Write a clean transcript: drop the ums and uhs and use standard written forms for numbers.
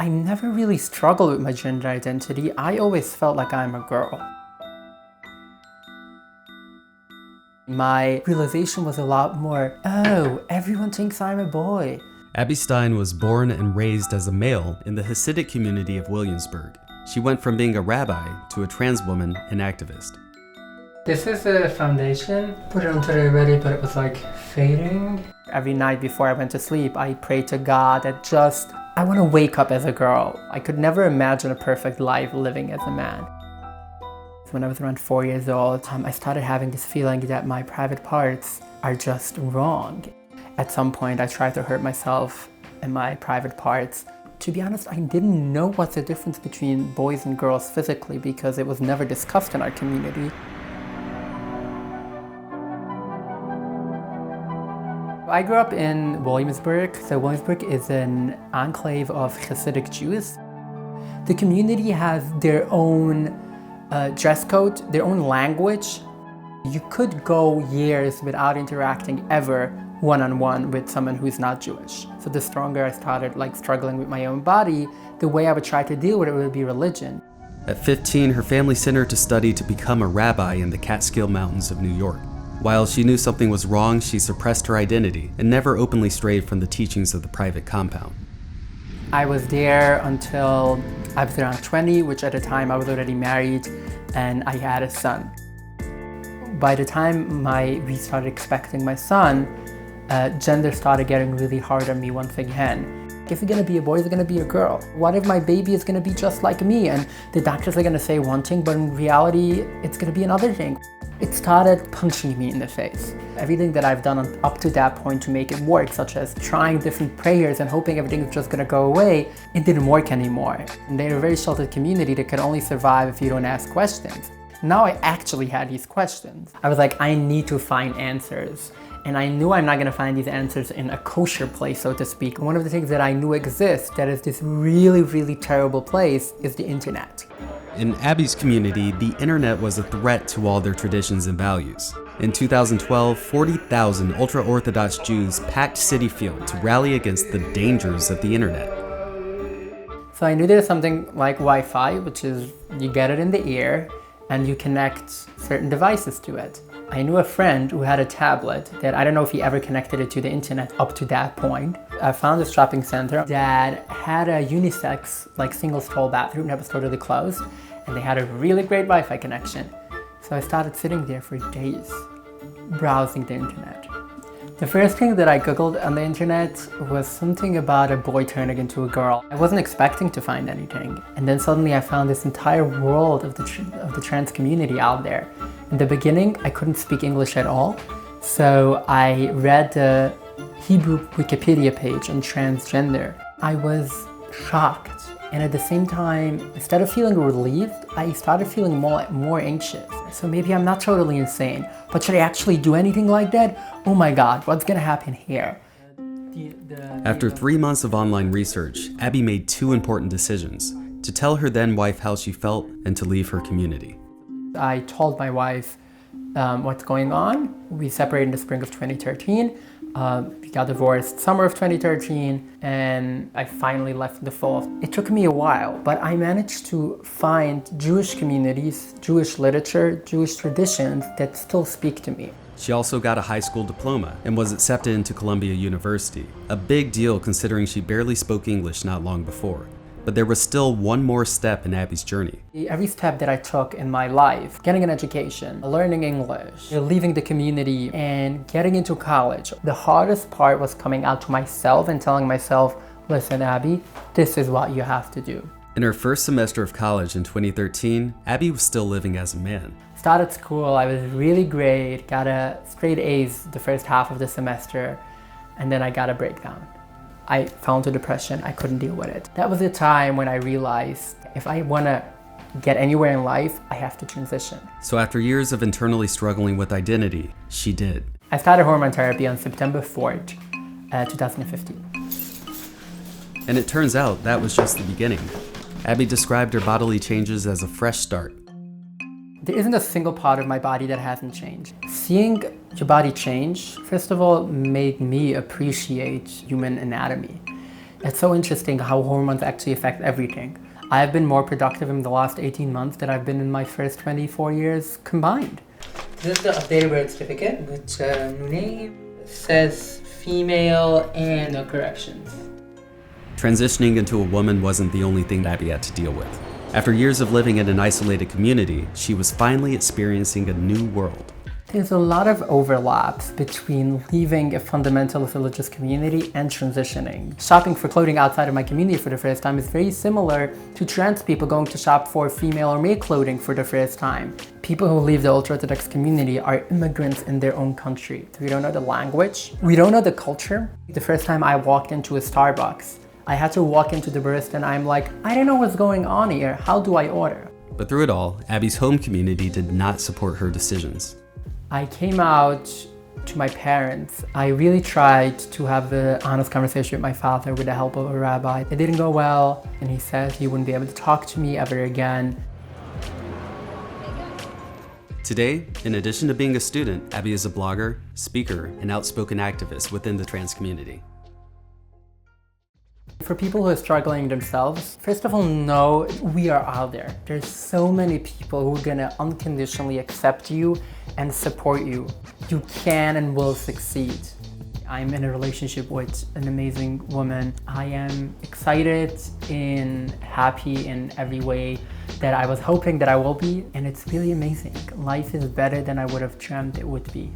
I never really struggled with my gender identity. I always felt like I'm a girl. My realization was a lot more, oh, everyone thinks I'm a boy. Abby Stein was born and raised as a male in the Hasidic community of Williamsburg. She went from being a rabbi to a trans woman and activist. This is a foundation. Put it on today already, but it was like fading. Every night before I went to sleep, I prayed to God that I want to wake up as a girl. I could never imagine a perfect life living as a man. When I was around 4 years old, I started having this feeling that my private parts are just wrong. At some point, I tried to hurt myself in my private parts. To be honest, I didn't know what's the difference between boys and girls physically because it was never discussed in our community. I grew up in Williamsburg. So Williamsburg is an enclave of Hasidic Jews. The community has their own dress code, their own language. You could go years without interacting ever one-on-one with someone who's not Jewish. So the stronger I started struggling with my own body, the way I would try to deal with it would be religion. At 15, her family sent her to study to become a rabbi in the Catskill Mountains of New York. While she knew something was wrong, she suppressed her identity and never openly strayed from the teachings of the private compound. I was there until I was around 20, which at the time I was already married and I had a son. By the time we started expecting my son, gender started getting really hard on me once again. If it's gonna be a boy, it's gonna be a girl. What if my baby is gonna be just like me and the doctors are gonna say one thing, but in reality, it's gonna be another thing. It started punching me in the face. Everything that I've done up to that point to make it work, such as trying different prayers and hoping everything's just gonna go away, it didn't work anymore. And they're a very sheltered community that can only survive if you don't ask questions. Now I actually had these questions. I was like, I need to find answers. And I knew I'm not gonna find these answers in a kosher place, so to speak. One of the things that I knew exists that is this really, really terrible place is the internet. In Abby's community, the internet was a threat to all their traditions and values. In 2012, 40,000 ultra-Orthodox Jews packed Citi Field to rally against the dangers of the internet. So I knew there was something like Wi-Fi, which is you get it in the ear and you connect certain devices to it. I knew a friend who had a tablet that I don't know if he ever connected it to the internet up to that point. I found this shopping center that had a unisex, single-stall bathroom that was totally closed, and they had a really great Wi-Fi connection. So I started sitting there for days, browsing the internet. The first thing that I Googled on the internet was something about a boy turning into a girl. I wasn't expecting to find anything. And then suddenly I found this entire world of the trans community out there. In the beginning, I couldn't speak English at all. So I read the Hebrew Wikipedia page on transgender. I was shocked. And at the same time, instead of feeling relieved, I started feeling more anxious. So maybe I'm not totally insane, but should I actually do anything like that? Oh my God, what's gonna happen here? After 3 months of online research, Abby made 2 important decisions: to tell her then wife how she felt and to leave her community. I told my wife what's going on. We separated in the spring of 2013. We got divorced summer of 2013, and I finally left in the fall. It took me a while, but I managed to find Jewish communities, Jewish literature, Jewish traditions that still speak to me. She also got a high school diploma and was accepted into Columbia University, a big deal considering she barely spoke English not long before. But there was still one more step in Abby's journey. Every step that I took in my life, getting an education, learning English, leaving the community, and getting into college, the hardest part was coming out to myself and telling myself, listen, Abby, this is what you have to do. In her first semester of college in 2013, Abby was still living as a man. Started school, I was really great, got a straight A's the first half of the semester, and then I got a breakdown. I fell into depression, I couldn't deal with it. That was the time when I realized if I wanna get anywhere in life, I have to transition. So after years of internally struggling with identity, she did. I started hormone therapy on September 4th, 2015. And it turns out that was just the beginning. Abby described her bodily changes as a fresh start. There isn't a single part of my body that hasn't changed. Seeing your body change, first of all, made me appreciate human anatomy. It's so interesting how hormones actually affect everything. I've been more productive in the last 18 months than I've been in my first 24 years combined. This is the updated birth certificate, which new name says female and no corrections. Transitioning into a woman wasn't the only thing Abby had to deal with. After years of living in an isolated community, she was finally experiencing a new world. There's a lot of overlaps between leaving a fundamentalist religious community and transitioning. Shopping for clothing outside of my community for the first time is very similar to trans people going to shop for female or male clothing for the first time. People who leave the ultra-Orthodox community are immigrants in their own country. We don't know the language, we don't know the culture. The first time I walked into a Starbucks, I had to walk into the barista and I'm like, I don't know what's going on here, how do I order? But through it all, Abby's home community did not support her decisions. I came out to my parents. I really tried to have an honest conversation with my father with the help of a rabbi. It didn't go well, and he said he wouldn't be able to talk to me ever again. Today, in addition to being a student, Abby is a blogger, speaker, and outspoken activist within the trans community. For people who are struggling themselves, first of all, know we are out there. There's so many people who are gonna unconditionally accept you and support you. You can and will succeed. I'm in a relationship with an amazing woman. I am excited and happy in every way that I was hoping that I will be, and it's really amazing. Life is better than I would have dreamt it would be.